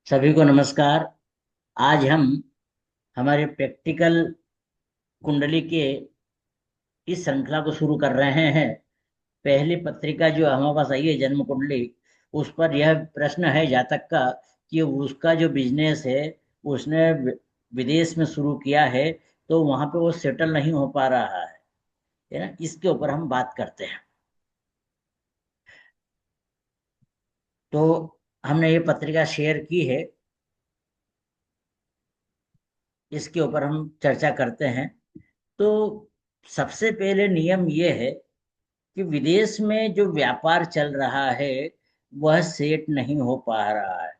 सभी को नमस्कार। आज हम हमारे प्रैक्टिकल कुंडली के इस श्रृंखला को शुरू कर रहे हैं। पहली पत्रिका जो हमारे पास आई है जन्म कुंडली, उस पर यह प्रश्न है जातक का कि उसका जो बिजनेस है उसने विदेश में शुरू किया है, तो वहां पे वो सेटल नहीं हो पा रहा है ना। इसके ऊपर हम बात करते हैं। तो हमने ये पत्रिका शेयर की है, इसके ऊपर हम चर्चा करते हैं। तो सबसे पहले नियम ये है कि विदेश में जो व्यापार चल रहा है वह सेट नहीं हो पा रहा है।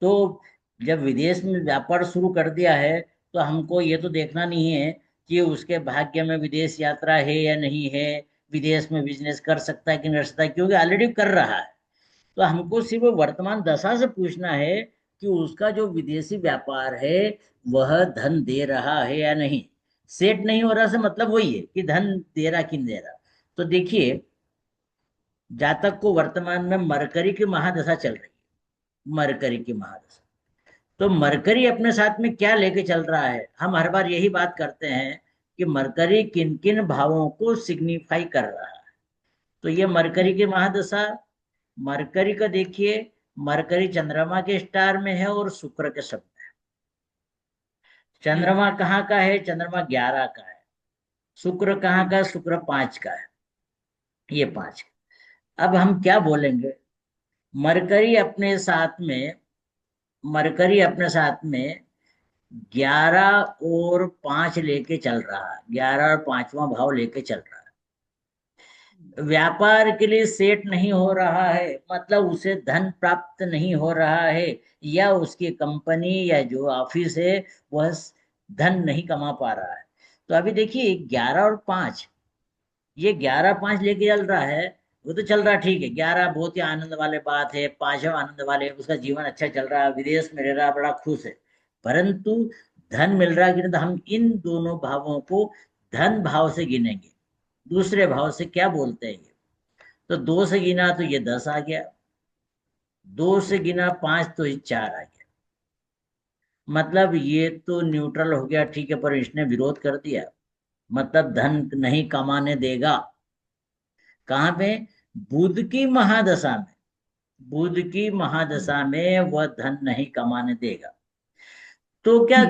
तो जब विदेश में व्यापार शुरू कर दिया है, तो हमको ये तो देखना नहीं है कि उसके भाग्य में विदेश यात्रा है या नहीं है, विदेश में बिजनेस कर सकता है कि नहीं कर सकता है, क्योंकि ऑलरेडी कर रहा है। तो हमको सिर्फ वर्तमान दशा से पूछना है कि उसका जो विदेशी व्यापार है वह धन दे रहा है या नहीं। सेट नहीं हो रहा से मतलब वही है कि धन दे रहा कि नहीं दे रहा। तो देखिए, जातक को वर्तमान में मरकरी की महादशा चल रही है। मरकरी की महादशा, तो मरकरी अपने साथ में क्या लेके चल रहा है, हम हर बार यही बात करते हैं कि मरकरी किन किन भावों को सिग्निफाई कर रहा है। तो ये मरकरी की महादशा, मरकरी का देखिए, मरकरी चंद्रमा के स्टार में है और शुक्र के सब में। चंद्रमा कहाँ का है? चंद्रमा 11 का है। शुक्र कहाँ का? शुक्र 5 का है। ये 5। अब हम क्या बोलेंगे? मरकरी अपने साथ में मरकरी अपने साथ में 11 और 5 लेके चल रहा है। 11 और पांचवा भाव लेके चल रहा है। व्यापार के लिए सेट नहीं हो रहा है, मतलब उसे धन प्राप्त नहीं हो रहा है, या उसकी कंपनी या जो ऑफिस है वह धन नहीं कमा पा रहा है। तो अभी देखिए 11 और 5, ये 11 5 लेके चल रहा है। वो तो चल रहा ठीक है, 11 बहुत ही आनंद वाले बात है, पांचवा आनंद वाले, उसका जीवन अच्छा चल रहा है, विदेश में रह रहा, बड़ा खुश है। परंतु धन मिल रहा है कि नहीं, तो हम इन दोनों भावों को धन भाव से गिनेंगे। दूसरे भाव से क्या बोलते हैं ये? तो 2 से गिना तो ये 10 आ गया, 2 से गिना 5 तो ये 4 आ गया। मतलब ये तो न्यूट्रल हो गया, ठीक है, पर इसने विरोध कर दिया, मतलब धन नहीं कमाने देगा। कहाँ पे? बुध की महादशा में। बुध की महादशा में वह धन नहीं कमाने देगा। तो क्या,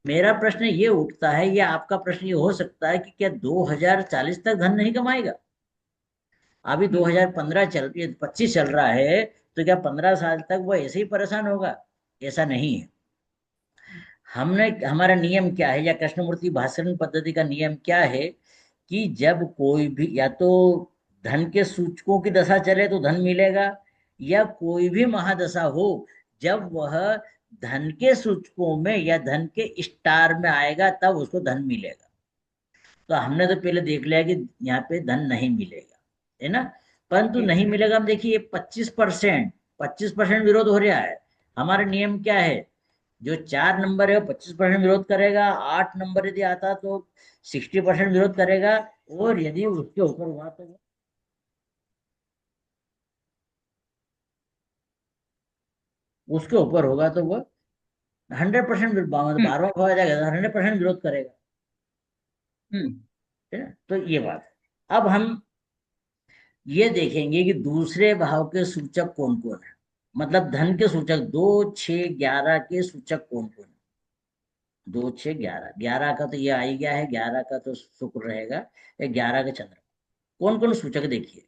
मेरा प्रश्न ये उठता है, या आपका प्रश्न ये हो सकता है कि क्या 2040 तक धन नहीं कमाएगा? अभी 2015 चल रही है, 25 चल रहा है, तो क्या 15 साल तक वह ऐसे ही परेशान होगा? ऐसा नहीं है। हमने, हमारा नियम क्या है, या कृष्णमूर्ति भाषण पद्धति का नियम क्या है कि जब कोई भी, या तो धन के सूचकों की दशा चले तो धन मिलेगा, या कोई भी महादशा हो जब वह धन के सूचकों में या धन के स्टार में आएगा तब उसको धन मिलेगा। तो हमने तो पहले देख लिया कि यहाँ पे धन नहीं मिलेगा, है ना। परंतु नहीं मिलेगा, हम देखिए 25% विरोध हो रहा है। हमारा नियम क्या है? जो 4 नंबर है वो 25% विरोध करेगा, 8 नंबर यदि आता तो 60% विरोध करेगा, और यदि उसके ऊपर हुआ तो उसके ऊपर होगा तो वह 100% 12वां भाव आ जाएगा, 100% विरोध करेगा। है ना। तो ये बात है। अब हम ये देखेंगे कि दूसरे भाव के सूचक कौन कौन है, मतलब धन के सूचक 2 6 11 के सूचक कौन कौन है। 2 6 11, 11 का तो ये आ ही गया है, 11 का तो शुक्र रहेगा, 11 का चंद्र। कौन कौन सूचक देखिए,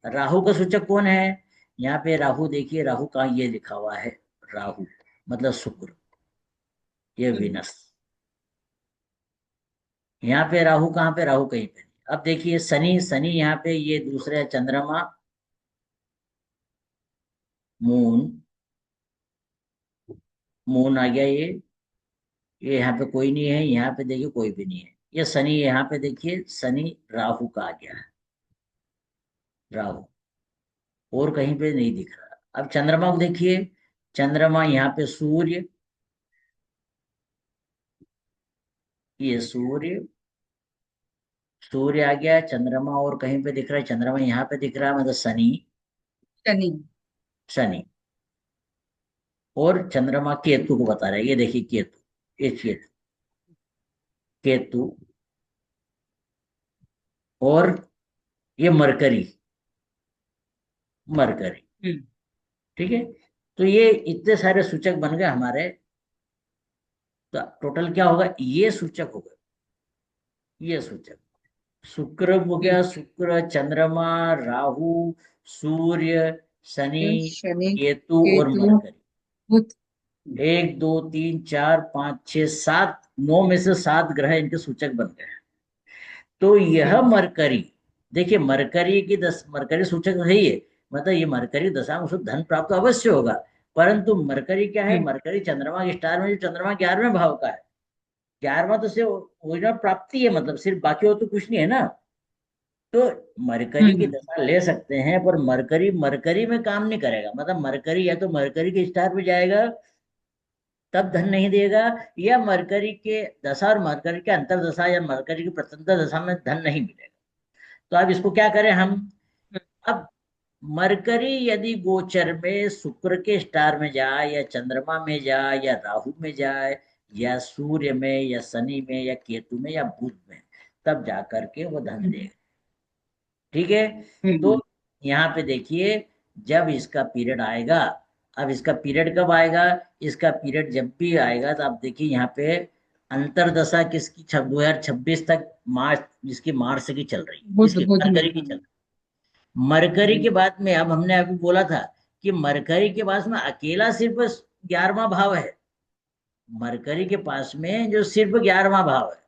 राहु का सूचक कौन है? यहाँ पे राहु देखिए, राहु का ये लिखा हुआ है, राहु मतलब शुक्र, ये विनस। यहाँ पे राहु कहाँ पे? राहु कहीं पे नहीं। अब देखिए शनि, शनि यहाँ पे ये दूसरे चंद्रमा, मून, मून आ गया ये यहाँ पे कोई नहीं है, यहाँ पे देखिए कोई भी नहीं है, ये शनि, यहाँ पे देखिए शनि राहु का आ गया है, राहु, और कहीं पे नहीं दिख रहा। अब चंद्रमा को देखिए, चंद्रमा यहाँ पे सूर्य, ये सूर्य, सूर्य आ गया, चंद्रमा और कहीं पे दिख रहा है? चंद्रमा यहाँ पे दिख रहा है, मतलब शनि, शनि। शनि। और चंद्रमा केतु को बता रहा है। ये देखिए केतु, ये केतु, केतु, और ये मरकरी, मरकरी। हम्म। ठीक है। तो ये इतने सारे सूचक बन गए हमारे। तो टोटल क्या होगा, ये सूचक होगा, ये सूचक। शुक्र हो गया, हम्म। शुक्र, चंद्रमा, राहु, सूर्य, शनि, शनि, केतु और केतु, मरकरी। बुध। एक, दो, तीन, चार, पाँच, छह, सात, नौ में से सात ग्रह इनके सूचक बन गए। तो यह हम्म। मरकरी, देखिए मरकरी की दस, मरकरी सूचक तो है ही है, मतलब ये मरकरी दशा में उसको धन प्राप्त अवश्य होगा। परंतु मरकरी क्या है, हम्म। मरकरी चंद्रमा के स्टार में, जो चंद्रमा 11वें भाव का है। 11वां तो सिर्फ ओरिजिनल प्राप्ति है, मतलब सिर्फ, बाकी वो तो कुछ नहीं है ना। तो मरकरी की हम्म। दशा ले सकते हैं, पर मरकरी मरकरी में काम नहीं करेगा। मतलब मरकरी या तो मरकरी के स्टार में जाएगा तब धन नहीं देगा, या मरकरी के दशा और मरकरी के अंतर दशा या मरकरी की प्रत्यंतर दशा में धन नहीं मिलेगा। तो अब इसको क्या करें हम। अब मरकरी यदि गोचर में शुक्र के स्टार में जाए, या चंद्रमा में जाए, या राहु में जाए, या सूर्य में, या शनि में, या केतु में, या बुध में, तब जाकर के वो धन हम्म। देगा। ठीक है। तो हम्म। यहाँ पे देखिए, जब इसका पीरियड आएगा, अब इसका पीरियड कब आएगा, इसका पीरियड जब भी आएगा तो आप देखिए यहाँ पे अंतरदशा किसकी, 2026 तक, मार्च, इसकी मार्च की चल रही है, बुध, इसकी बुध में। मरकरी की चल रही है। मरकरी के हम्म। बाद में, अब हमने अभी बोला था कि मरकरी के पास में अकेला सिर्फ 11वां भाव है। मरकरी के पास में जो सिर्फ 11वां भाव है।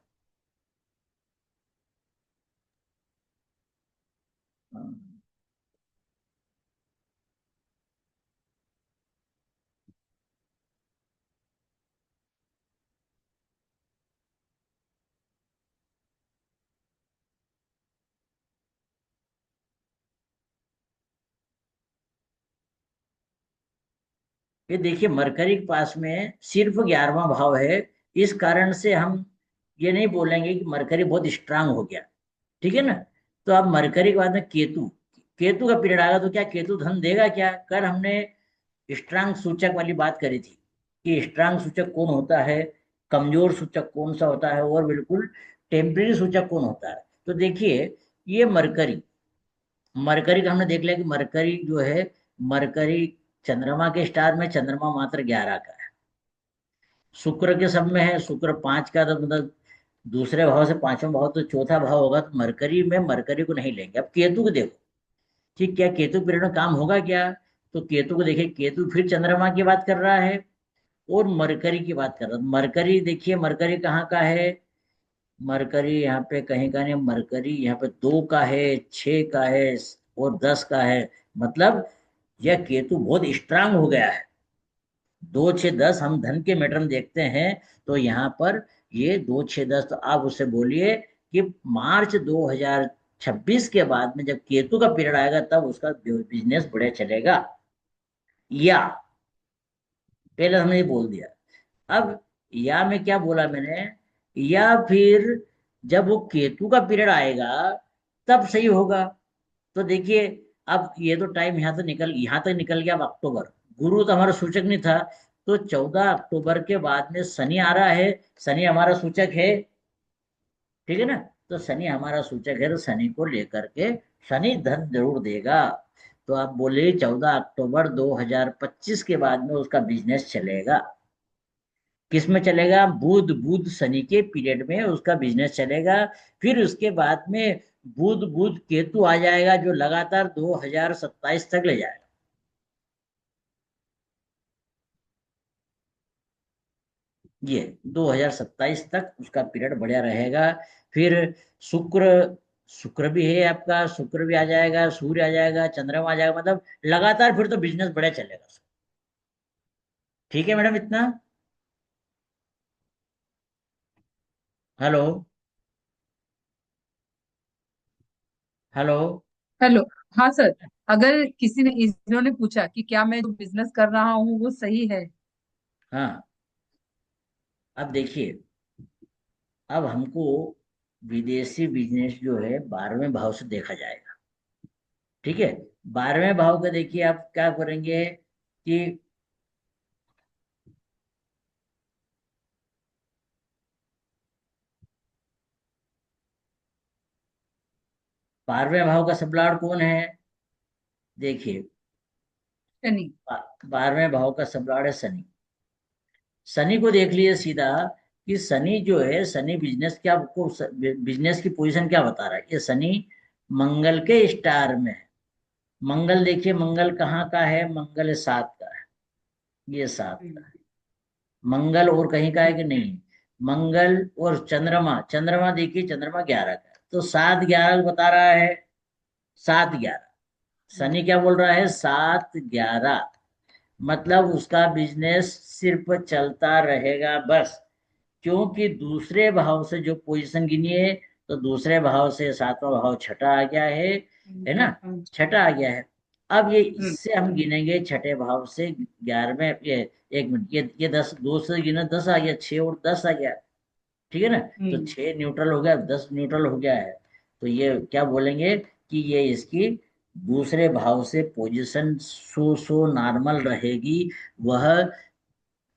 ये देखिए मरकरी के पास में सिर्फ 11वां भाव है। इस कारण से हम ये नहीं बोलेंगे कि मरकरी बहुत स्ट्रांग हो गया। ठीक है ना। तो अब मरकरी के बाद में केतु, केतु का पीरियड आएगा तो क्या केतु धन देगा क्या। कल हमने स्ट्रांग सूचक वाली बात करी थी कि स्ट्रांग सूचक कौन होता है, कमजोर सूचक कौन सा होता है, और बिल्कुल टेम्परेरी सूचक कौन होता है। तो देखिए ये मरकरी, मरकरी का हमने देख लिया कि मरकरी जो है, मरकरी चंद्रमा के स्टार में, चंद्रमा मात्र 11 का है। शुक्र के सब में है, शुक्र 5 का, तो मतलब दूसरे भाव से पांचवा भाव तो चौथा भाव होगा, तो मरकरी में मरकरी को नहीं लेंगे। अब केतु को देखो, ठीक, क्या केतु पीरियड में काम होगा क्या। तो केतु को देखिए, केतु फिर चंद्रमा की बात कर रहा है और मरकरी की बात कर रहा है। मरकरी देखिए, मरकरी कहाँ का है, मरकरी यहाँ पे कहीं का नहीं, मरकरी यहाँ पे 2 का है, 6 का है, और 10 का है। मतलब यह केतु बहुत स्ट्रांग हो गया है। 2, 6, 10 हम धन के मैटर में देखते हैं। तो यहाँ पर ये 2, 6, 10, तो आप उससे बोलिए कि मार्च 2026 के बाद में जब केतु का पीरियड आएगा तब उसका बिजनेस बढ़िया चलेगा। या पहले हमने ये बोल दिया। अब या में क्या बोला मैंने, या फिर जब वो केतु का पीरियड आएगा तब सही होगा। तो देखिए, अब ये तो टाइम यहाँ तक निकल गया। अब अक्टूबर, गुरु तो हमारा सूचक नहीं था। तो 14 अक्टूबर के बाद में शनि आ रहा है। शनि हमारा सूचक है, ठीक है ना। तो शनि हमारा सूचक है, तो शनि को लेकर के शनि धन जरूर देगा। तो आप बोले 14 अक्टूबर 2025 के बाद में उसका बिजनेस चलेगा। किस में चलेगा, बुध, बुध शनि के पीरियड में उसका बिजनेस चलेगा। फिर उसके बाद में बुध, बुध केतु आ जाएगा, जो लगातार 2027 तक ले जाएगा। ये 2027 तक उसका पीरियड बढ़िया रहेगा। फिर शुक्र, शुक्र भी है आपका, शुक्र भी आ जाएगा, सूर्य आ जाएगा, चंद्रमा आ जाएगा, मतलब लगातार फिर तो बिजनेस बढ़िया चलेगा। ठीक है मैडम, इतना। Hello, hello. हेलो। हाँ सर। अगर किसी ने, इन्होंने पूछा कि क्या मैं जो बिजनेस कर रहा हूँ वो सही है। हाँ, अब देखिए, अब हमको विदेशी बिजनेस जो है 12वें भाव से देखा जाएगा। ठीक है। 12वें भाव का देखिए आप क्या करेंगे कि 12वें भाव का सबलॉर्ड कौन है? देखिए, शनि। 12वें भाव का सबलॉर्ड है शनि। शनि को देख लीजिए सीधा, कि शनि जो है, शनि बिजनेस क्या, आपको बिजनेस की पोजीशन क्या बता रहा है? ये शनि मंगल के स्टार में है। मंगल देखिए, मंगल कहाँ का है? मंगल है 7 का है, ये 7 का हम्म, है। मंगल और कहीं का है कि नहीं? मंगल और चंद्रमा, चंद्रमा देखिए, चंद्रमा 11 का है, तो 7 11 बता रहा है। 7 11, हम्म, शनि क्या बोल रहा है? 7 11, मतलब उसका बिजनेस सिर्फ चलता रहेगा बस। क्योंकि दूसरे भाव से जो पोजीशन गिनी है, तो दूसरे भाव से 7वां भाव छठा आ गया है ना? छठा आ गया है। अब ये हम्म, इससे हम गिनेंगे छठे भाव से 11वें, ये 1 मिनट, ये 10, 2 से गिना 10 आ गया, 6 और 10 आ गया, ठीक है ना? तो हम्म। 6 न्यूट्रल हो गया, 10 न्यूट्रल हो गया है। तो ये क्या बोलेंगे कि ये इसकी दूसरे भाव से पोजीशन सो नॉर्मल रहेगी। वह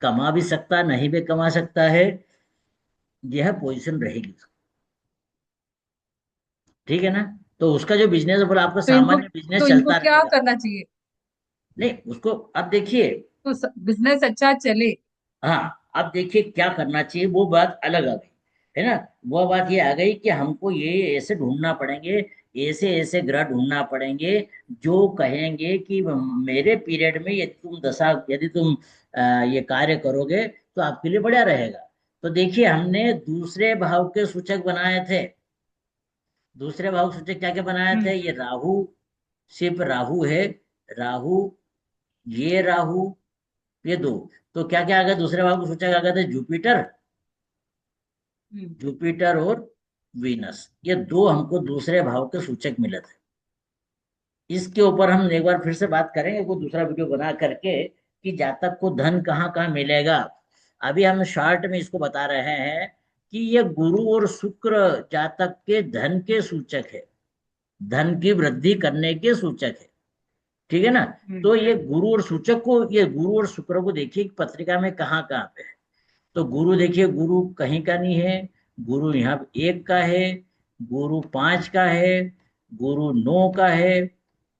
कमा भी सकता, नहीं भी कमा सकता है, यह पोजीशन रहेगी, ठीक है ना? तो उसका जो बिजनेस है, बोला आपका तो इनको सामान्य बिजनेस तो इनको चलता क्या रहेगा। करना चाहिए? नहीं, उसको अब देखिए। तो बिजनेस अच्छा चले। हाँ, अब देखिए क्या करना चाहिए, वो बात अलग आ गई, है ना? वो बात ये आ गई कि हमको ये ऐसे ढूंढना पड़ेंगे, ऐसे ऐसे ग्रह ढूंढना पड़ेंगे जो कहेंगे कि मेरे पीरियड में यदि तुम ये कार्य करोगे तो आपके लिए बढ़िया रहेगा। तो देखिए, हमने दूसरे भाव के सूचक बनाए थे। दूसरे भाव सूचक क्या क्या बनाए थे? हम्म, ये राहु, सिर्फ राहु है, राहु, ये राहु, ये दो। तो क्या क्या आ गया? दूसरे भाव के सूचक आ गए थे जुपिटर, हम्म। जुपिटर और वीनस, ये दो हमको दूसरे भाव के सूचक मिले थे। इसके ऊपर हम एक बार फिर से बात करेंगे, कोई दूसरा वीडियो बना करके, कि जातक को धन कहाँ कहाँ मिलेगा। अभी हम शॉर्ट में इसको बता रहे हैं कि ये गुरु और शुक्र जातक के धन के सूचक है, धन की वृद्धि करने के सूचक है, ठीक है ना? हम्म, तो ये गुरु और सूचक को, ये गुरु और शुक्र को देखिए कि पत्रिका में कहाँ कहाँ पे है। तो गुरु देखिए, गुरु कहीं का नहीं है, गुरु यहाँ पे 1 का है, गुरु 5 का है, गुरु 9 का है,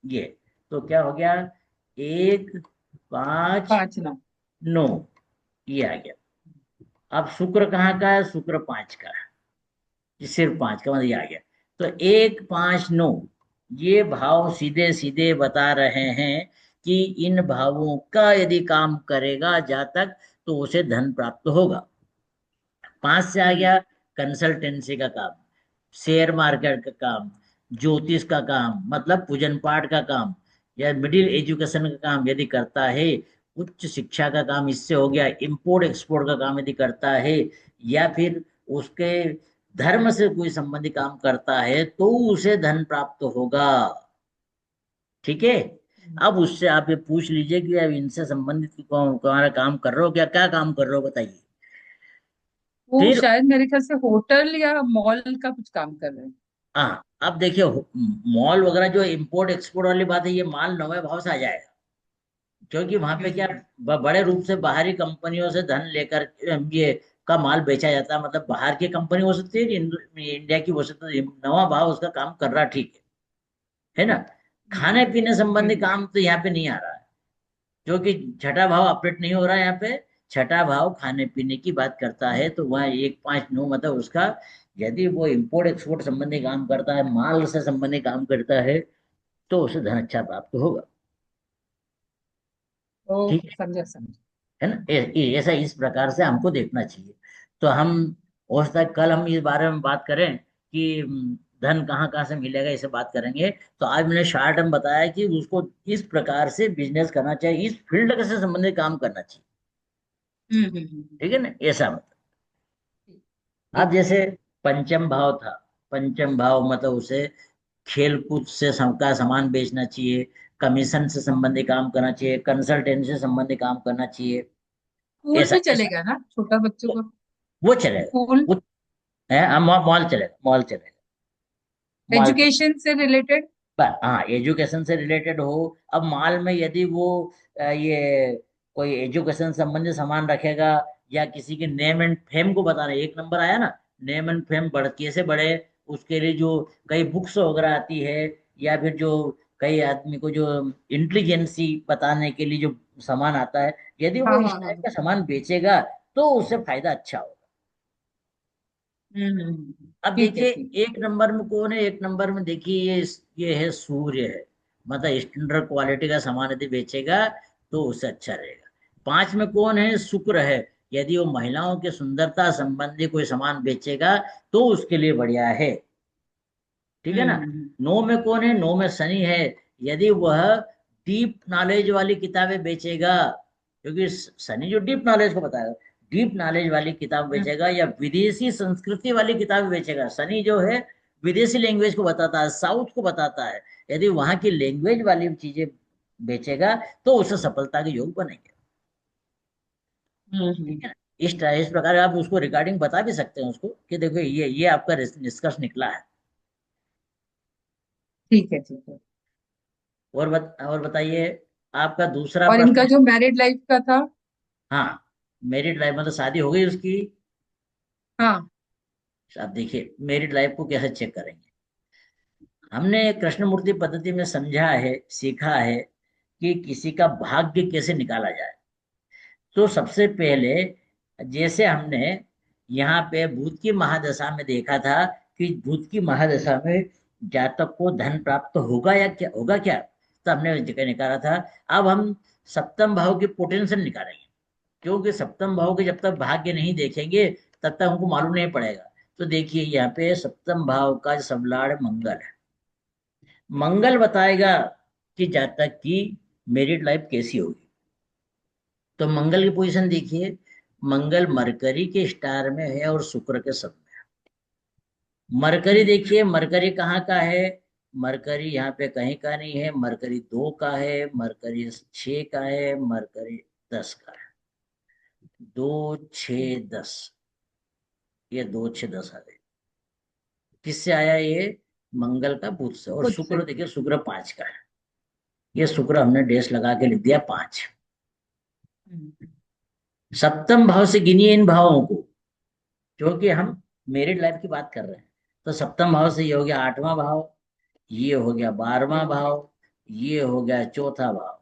ये। तो क्या हो गया? 1 5 5 ना। 9, ये आ गया। अब शुक्र कहाँ का है? शुक्र 5 का है, ये सिर्फ 5 का, मतलब ये आ गया। तो 1 5 9, ये भाव सीधे सीधे बता रहे हैं कि इन भावों का यदि काम करेगा जातक, तो उसे धन प्राप्त होगा। 5 से आ हम्म, गया कंसल्टेंसी का काम, शेयर मार्केट का काम, ज्योतिष का काम, मतलब पूजन पाठ का काम, या मिडिल एजुकेशन का काम यदि करता है, उच्च शिक्षा का काम इससे हो गया, इंपोर्ट एक्सपोर्ट का काम यदि करता है, या फिर उसके धर्म से कोई संबंधी काम करता है, तो उसे धन प्राप्त होगा, ठीक है? हम्म। अब उससे आप ये पूछ लीजिए कि अब इनसे संबंधित तुम्हारा काम कर रहे हो, क्या क्या काम कर रहे हो, बताइए। वो फिर शायद मेरे ख्याल से होटल या मॉल का कुछ काम कर रहे हैं। हाँ, अब देखिए, मॉल वगैरह जो इम्पोर्ट एक्सपोर्ट वाली बात है, ये माल 9वें भाव से आ जाएगा। क्योंकि वहां पे क्या, हम्म, बड़े रूप से बाहरी कंपनियों से धन लेकर ये का माल बेचा जाता है, मतलब बाहर की कंपनी हो सकती है, इंडिया की हो सकती है, 9वां भाव उसका काम कर रहा, ठीक है ना? हम्म, खाने पीने संबंधी हम्म। काम तो यहाँ पे नहीं आ रहा है, क्योंकि छठा भाव ऑपरेट नहीं हो रहा है यहाँ पे। छठा भाव खाने पीने की बात करता है, तो वह 1 5 9, मतलब उसका, यदि वो इम्पोर्ट एक्सपोर्ट संबंधी काम करता है, माल से संबंधी काम करता है, तो उसे धन अच्छा प्राप्त होगा, तो ठीक समझा समझा। है ना? ऐसा इस प्रकार से हमको देखना चाहिए। तो हम, हो सकता है कल हम इस बारे में बात करें कि धन कहाँ कहाँ से मिलेगा, इसे बात करेंगे। तो आज मैंने शॉर्ट में बताया कि उसको इस प्रकार से बिजनेस करना चाहिए, इस फील्ड से संबंधित काम करना चाहिए, हम्म, हम्म, ठीक है ना? ऐसा मतलब। अब ठीक है। जैसे पंचम भाव था, पंचम भाव मतलब उसे खेल कूद से का सामान बेचना चाहिए, कमीशन से संबंधित काम करना चाहिए, कंसल्टेंसी से संबंधित काम करना चाहिए, स्कूल ऐसा भी ऐसा। चलेगा ना, छोटा बच्चों वो को? वो चलेगा, स्कूल, वो है, मॉल चलेगा, मॉल चलेगा, मॉल चलेगा। एजुकेशन से रिलेटेड। हाँ, एजुकेशन से रिलेटेड हो। अब मॉल में यदि वो ये कोई एजुकेशन संबंधी सामान रखेगा, या किसी के नेम एंड फेम को बता रहे, 1 नंबर आया ना, नेम एंड फेम बढ़ कैसे बढ़े, उसके लिए जो कई बुक्स वगैरह आती है, या फिर जो कई आदमी को जो इंटेलिजेंसी बताने के लिए जो सामान आता है, यदि हाँ वो इस हाँ हाँ। टाइप का सामान बेचेगा तो उससे फायदा अच्छा होगा। अब ठीक है देखिए, ठीक है। एक नंबर में कौन है? एक नंबर में देखिए ये है सूर्य है। मतलब स्टैंडर्ड क्वालिटी का सामान यदि बेचेगा तो उससे अच्छा रहेगा। पांच में कौन है? शुक्र है। यदि वो महिलाओं की सुंदरता संबंधी कोई सामान बेचेगा तो उसके लिए बढ़िया है। ठीक है ना? हम्म। नौ में कौन है? नौ में शनि है। यदि वह डीप नॉलेज वाली किताबें बेचेगा, क्योंकि शनि जो डीप नॉलेज को बताएगा, डीप नॉलेज वाली किताब हम्म बेचेगा या विदेशी संस्कृति वाली किताब बेचेगा। शनि जो है विदेशी लैंग्वेज को बताता है, साउथ को बताता है। यदि वहां की लैंग्वेज वाली चीजें बेचेगा तो उसे सफलता के योग बनेंगे। ठीक हम्म। है ना? इस प्रकार आप उसको रिगार्डिंग बता भी सकते हैं उसको कि देखो ये आपका निष्कर्ष निकला है। ठीक है ठीक है। और बताइए, आपका दूसरा और इनका प्रश्न। जो मैरिड लाइफ का था। हाँ, मैरिड लाइफ मतलब शादी हो गई उसकी। हाँ। आप देखिए मैरिड लाइफ को कैसे चेक करेंगे। हमने कृष्णमूर्ति पद्धति में समझा है, सीखा है कि किसी का भाग्य कैसे निकाला जाए। तो सबसे पहले, जैसे हमने यहाँ पे बुध की महादशा में देखा था कि बुध की महादशा में जातक को धन प्राप्त होगा या क्या होगा क्या, तो हमने जगह निकाला था। अब हम सप्तम भाव की पोटेंशियल निकालेंगे, क्योंकि सप्तम भाव के जब तक भाग्य नहीं देखेंगे तब तक हमको मालूम नहीं पड़ेगा। तो देखिए यहाँ पे सप्तम भाव का जो सबलाड़ मंगल है। मंगल बताएगा कि जातक की मैरिड लाइफ कैसी होगी। तो मंगल की पोजीशन देखिए, मंगल मरकरी के स्टार में है और शुक्र के सब में है। मरकरी हम्म देखिए, मरकरी कहाँ का है? मरकरी यहाँ पे कहीं का नहीं है। मरकरी 2 का है, मरकरी 6 का है, मरकरी 10 का है। 2 6 10, ये 2 6 10 आ गए। किससे आया ये? मंगल का बुध से। और खुद से। शुक्र देखिए, शुक्र 5 का है। ये शुक्र हमने डेश लगा के लिख दिया 5। हम्म सप्तम भाव से गिनिए इन भावों को, क्योंकि हम मैरिड लाइफ की बात कर रहे हैं। तो सप्तम भाव से ये हो गया 8वां भाव, ये हो गया 12वां भाव, ये हो गया चौथा भाव।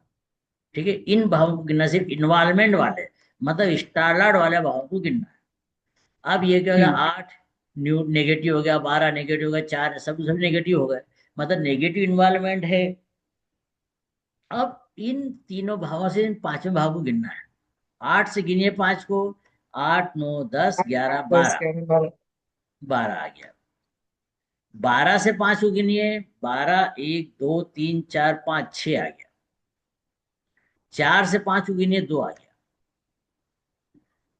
ठीक है, इन भावों को गिनना, सिर्फ इन्वॉल्वमेंट वाले, मतलब स्टारलार्ड वाले भावों को गिनना है। अब ये क्या हो गया? हम्म 8 न्यू नेगेटिव हो गया, 12 नेगेटिव हो गया, 4 सब सब नेगेटिव हो गए, मतलब नेगेटिव इन्वॉल्वमेंट है। अब इन तीनों भावों से इन पांचवें भाव को गिनना है। 8 से गिनिए 5 को। 8 9 10 11 10 12, के 12। 12 आ गया। 12 से 5 को गिनिए। 12 1 2 3 4 5 6 आ गया। 4 से 5 को गिनिए, 2 आ गया।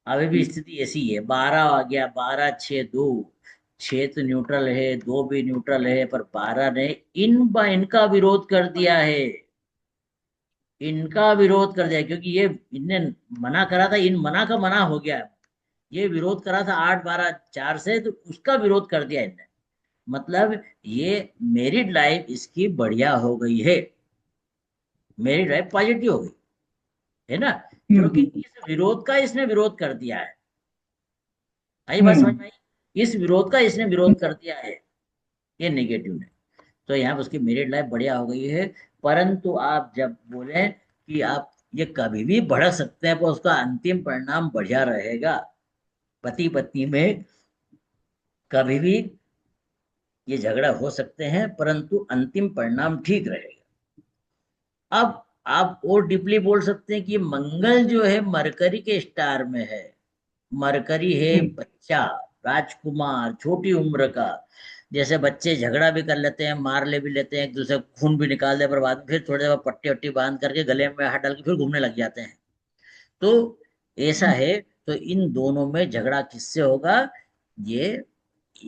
अभी भी स्थिति ऐसी है, 12 आ गया, 12 6 2। 6 तो न्यूट्रल है, 2 भी न्यूट्रल है, पर 12 ने इनका विरोध कर दिया है। इनका विरोध कर दिया, क्योंकि ये इनने मना करा था, इन मना का मना हो गया। ये विरोध करा था 8 12 4 से, तो उसका विरोध कर दिया इनने। मतलब ये मेरिड लाइफ इसकी बढ़िया हो गई है, मेरिड लाइफ पॉजिटिव हो गई है ना, क्योंकि हम्म इस विरोध का इसने विरोध कर दिया है। आई बात समझ हम्म में आई? इस विरोध का इसने विरोध कर दिया है, ये नेगेटिव ने। तो यहाँ पे उसकी मेरिट लाइफ बढ़िया हो गई है। परंतु आप जब बोले कि आप ये कभी भी भड़क सकते हैं, पर उसका अंतिम परिणाम बढ़िया रहेगा। पति पत्नी में कभी भी ये झगड़ा हो सकते हैं, परंतु अंतिम परिणाम ठीक रहेगा। अब आप और डीपली बोल सकते हैं कि मंगल जो है मरकरी के स्टार में है। मरकरी है हम्म बच्चा, राजकुमार, छोटी उम्र का। जैसे बच्चे झगड़ा भी कर लेते हैं, मार ले भी लेते हैं एक दूसरे को, खून भी निकाल दे, पर बाद में फिर थोड़ी देर बाद पट्टी वट्टी बांध करके गले में हाथ डाल के फिर घूमने लग जाते हैं। तो ऐसा है। तो इन दोनों में झगड़ा किससे होगा? ये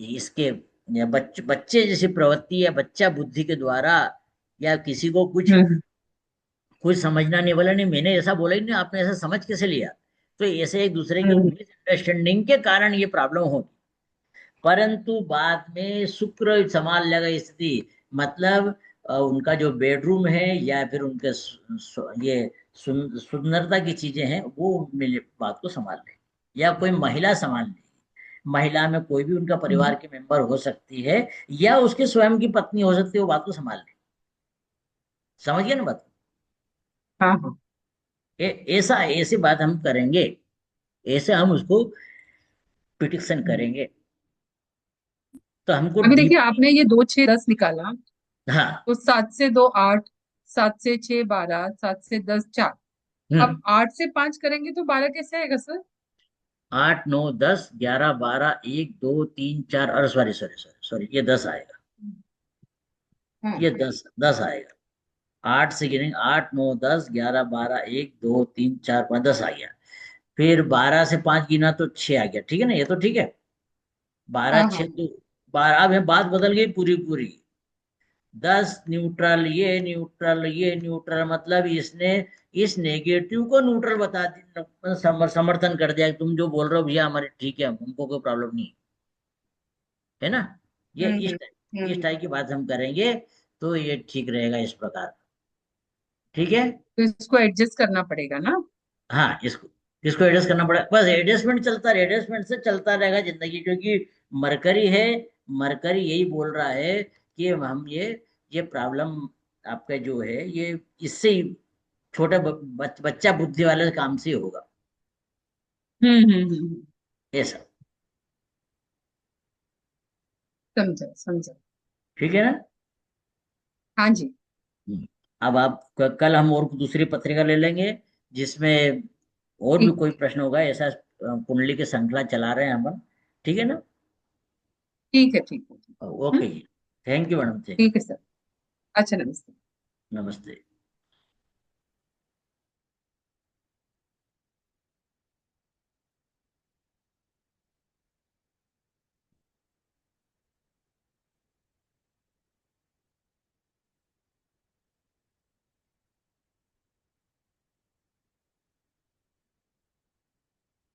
इसके बच्चे जैसी प्रवृत्ति या बच्चा बुद्धि के द्वारा, या किसी को कुछ हम्म कुछ समझना नहीं, बोला नहीं मैंने ऐसा बोला ही नहीं, आपने ऐसा समझ कैसे लिया। तो ऐसे एक दूसरे की हम्म मिसअंडरस्टैंडिंग के कारण ये प्रॉब्लम होगी। परंतु बाद में शुक्र संभाल लेगा स्थिति। मतलब उनका जो बेडरूम है या फिर उनके ये सुंदरता की चीजें हैं वो मेरे बात को संभाल लेगी, या कोई महिला संभाल लेगी। महिला में कोई भी उनका परिवार हम्म, के मेंबर हो सकती है, या उसके स्वयं की पत्नी हो सकती है, वो बात को संभाल ले। समझ गए ना बात? हाँ हाँ। ऐसा ऐसी बात हम करेंगे, ऐसे हम उसको पिटिशन हम्म। करेंगे। तो हमको अभी देखिए, डीपली। आपने ये 2 6 10 निकाला, हाँ। तो 7 से 2 8, 7 से 6 12, 7 से 10 4। अब हम्म। 8 से 5 करेंगे तो 12 कैसे आएगा सर? 8 9 10 11 12 1 2 3 4, अरे सॉरी सॉरी सॉरी सॉरी, ये 10 आएगा। हाँ। ये 10 10 आएगा। 8 से गिनेंगे, 8 9 10 11 12 1 2 3 4 5, 10 आ गया। फिर 12 से 5 गिना तो 6 आ गया, ठीक है ना? ये तो ठीक है। बारह हाँ हाँ। छः तो 12। अब ये बात बदल गई पूरी पूरी। 10 न्यूट्रल, ये न्यूट्रल, ये न्यूट्रल, मतलब इसने इस नेगेटिव को न्यूट्रल बता दी, समर्थन कर दिया कि तुम जो बोल रहे हो भैया हमारे ठीक है, हमको कोई प्रॉब्लम नहीं है ना। ये हम्म हम्म इस हम्म। टाइप की बात हम करेंगे, तो ये ठीक रहेगा इस प्रकार। ठीक है। तो इसको एडजस्ट करना पड़ेगा ना? हाँ, इसको इसको एडजस्ट करना पड़ेगा, बस एडजस्टमेंट चलता रहे, एडजस्टमेंट से चलता रहेगा जिंदगी, क्योंकि मरकरी है। मरकरी यही बोल रहा है कि हम ये प्रॉब्लम आपका जो है, ये इससे ही छोटे बच्चा बुद्धि वाले काम से ही होगा। हम्म। ये सब। समझा समझा। ठीक है ना? हाँ जी। हम्म। अब आप कल हम और दूसरी पत्रिका ले लेंगे, जिसमें और भी ठीक कोई प्रश्न होगा ऐसा। कुंडली की श्रृंखला चला रहे हैं हम। ठीक है ना? ठीक है ठीक है। ओके जी। थैंक यू मैडम, थैंक ठीक है सर। अच्छा, नमस्ते। यू। नमस्ते।